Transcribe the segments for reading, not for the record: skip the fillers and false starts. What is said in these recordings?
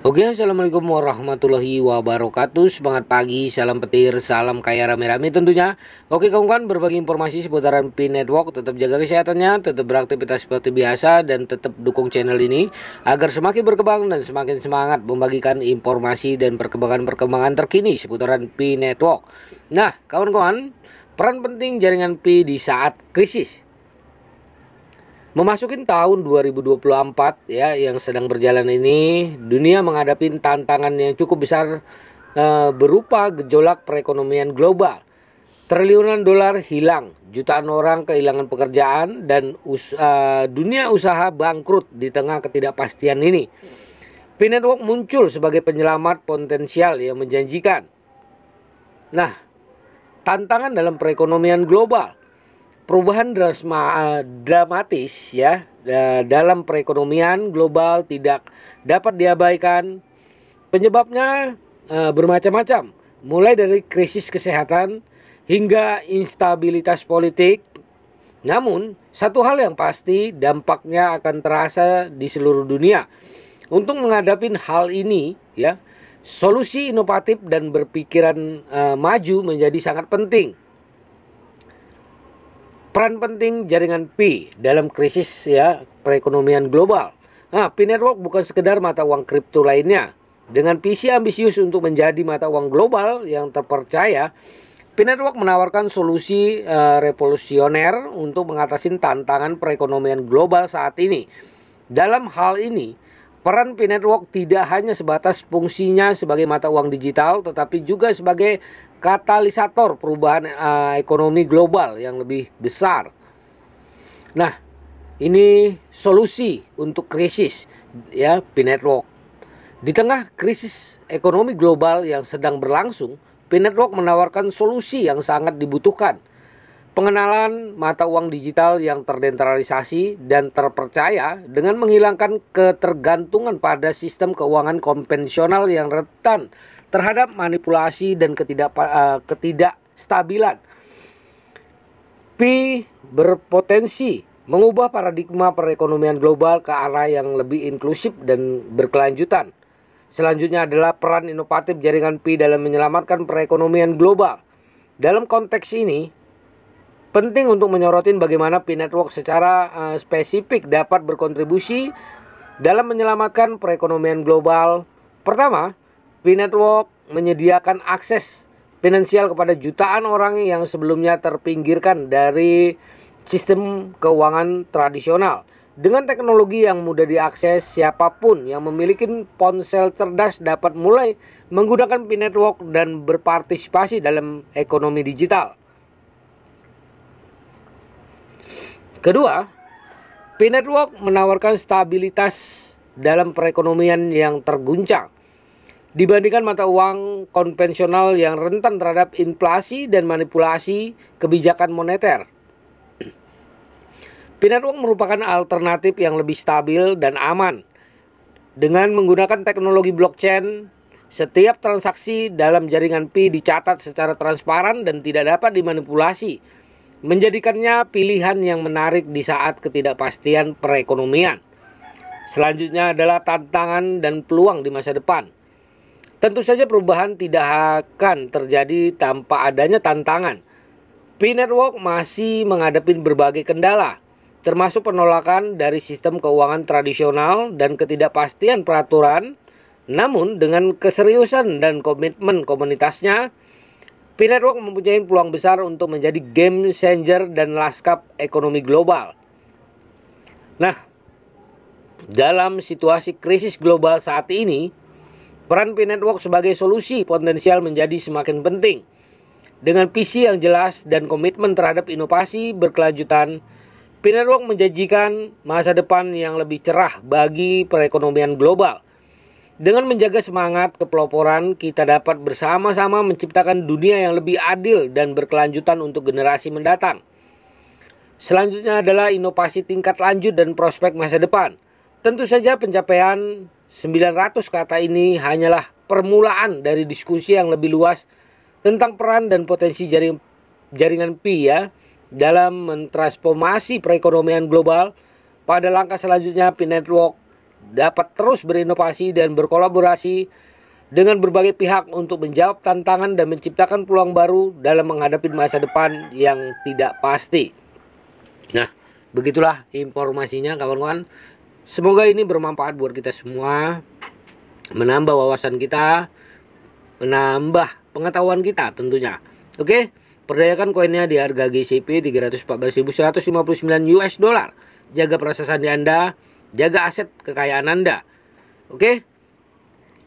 Oke, assalamualaikum warahmatullahi wabarakatuh. Semangat pagi, salam petir, salam kaya rame-rame tentunya. Oke kawan-kawan, berbagi informasi seputaran Pi Network. Tetap jaga kesehatannya, tetap beraktivitas seperti biasa, dan tetap dukung channel ini agar semakin berkembang dan semakin semangat membagikan informasi dan perkembangan-perkembangan terkini seputaran Pi Network. Nah kawan-kawan, peran penting jaringan Pi di saat krisis. Memasuki tahun 2024 ya yang sedang berjalan ini, dunia menghadapi tantangan yang cukup besar berupa gejolak perekonomian global. Triliunan dolar hilang, jutaan orang kehilangan pekerjaan, dan dunia usaha bangkrut di tengah ketidakpastian ini. Pi Network muncul sebagai penyelamat potensial yang menjanjikan. Nah, tantangan dalam perekonomian global. Perubahan dramatis ya dalam perekonomian global tidak dapat diabaikan. Penyebabnya bermacam-macam, mulai dari krisis kesehatan hingga instabilitas politik. Namun satu hal yang pasti, dampaknya akan terasa di seluruh dunia. Untuk menghadapi hal ini ya, solusi inovatif dan berpikiran maju menjadi sangat penting. Peran penting jaringan Pi dalam krisis ya perekonomian global. Nah, Pi Network bukan sekedar mata uang kripto lainnya. Dengan visi ambisius untuk menjadi mata uang global yang terpercaya, Pi Network menawarkan solusi revolusioner untuk mengatasi tantangan perekonomian global saat ini. Dalam hal ini, peran Pi Network tidak hanya sebatas fungsinya sebagai mata uang digital, tetapi juga sebagai katalisator perubahan ekonomi global yang lebih besar. Nah, ini solusi untuk krisis ya Pi Network. Di tengah krisis ekonomi global yang sedang berlangsung, Pi Network menawarkan solusi yang sangat dibutuhkan. Pengenalan mata uang digital yang terdesentralisasi dan terpercaya dengan menghilangkan ketergantungan pada sistem keuangan konvensional yang rentan terhadap manipulasi dan ketidakstabilan. Pi berpotensi mengubah paradigma perekonomian global ke arah yang lebih inklusif dan berkelanjutan. Selanjutnya adalah peran inovatif jaringan Pi dalam menyelamatkan perekonomian global. Dalam konteks ini, penting untuk menyorotin bagaimana Pi Network secara spesifik dapat berkontribusi dalam menyelamatkan perekonomian global. Pertama, Pi Network menyediakan akses finansial kepada jutaan orang yang sebelumnya terpinggirkan dari sistem keuangan tradisional. Dengan teknologi yang mudah diakses, siapapun yang memiliki ponsel cerdas dapat mulai menggunakan Pi Network dan berpartisipasi dalam ekonomi digital. Kedua, Pi Network menawarkan stabilitas dalam perekonomian yang terguncang. Dibandingkan mata uang konvensional yang rentan terhadap inflasi dan manipulasi kebijakan moneter, Pi Network merupakan alternatif yang lebih stabil dan aman. Dengan menggunakan teknologi blockchain, setiap transaksi dalam jaringan Pi dicatat secara transparan dan tidak dapat dimanipulasi, menjadikannya pilihan yang menarik di saat ketidakpastian perekonomian. Selanjutnya adalah tantangan dan peluang di masa depan. Tentu saja perubahan tidak akan terjadi tanpa adanya tantangan. Pi Network masih menghadapi berbagai kendala, termasuk penolakan dari sistem keuangan tradisional dan ketidakpastian peraturan. Namun dengan keseriusan dan komitmen komunitasnya, Pi Network mempunyai peluang besar untuk menjadi game changer dan lanskap ekonomi global. Nah, dalam situasi krisis global saat ini, peran Pi Network sebagai solusi potensial menjadi semakin penting. Dengan visi yang jelas dan komitmen terhadap inovasi berkelanjutan, Pi Network menjanjikan masa depan yang lebih cerah bagi perekonomian global. Dengan menjaga semangat kepeloporan, kita dapat bersama-sama menciptakan dunia yang lebih adil dan berkelanjutan untuk generasi mendatang. Selanjutnya adalah inovasi tingkat lanjut dan prospek masa depan. Tentu saja pencapaian 900 kata ini hanyalah permulaan dari diskusi yang lebih luas tentang peran dan potensi jaringan Pi ya dalam mentransformasi perekonomian global. Pada langkah selanjutnya, Pi Network dapat terus berinovasi dan berkolaborasi dengan berbagai pihak untuk menjawab tantangan dan menciptakan peluang baru dalam menghadapi masa depan yang tidak pasti. Nah, begitulah informasinya kawan-kawan. Semoga ini bermanfaat buat kita semua, menambah wawasan kita, menambah pengetahuan kita tentunya. Oke, perdayakan koinnya di harga GCP 314.159 US dollar. Jaga proses sandi Anda, jaga aset kekayaan Anda. Oke,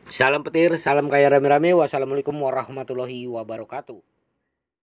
salam petir, salam kaya rame-rame. Wassalamualaikum warahmatullahi wabarakatuh.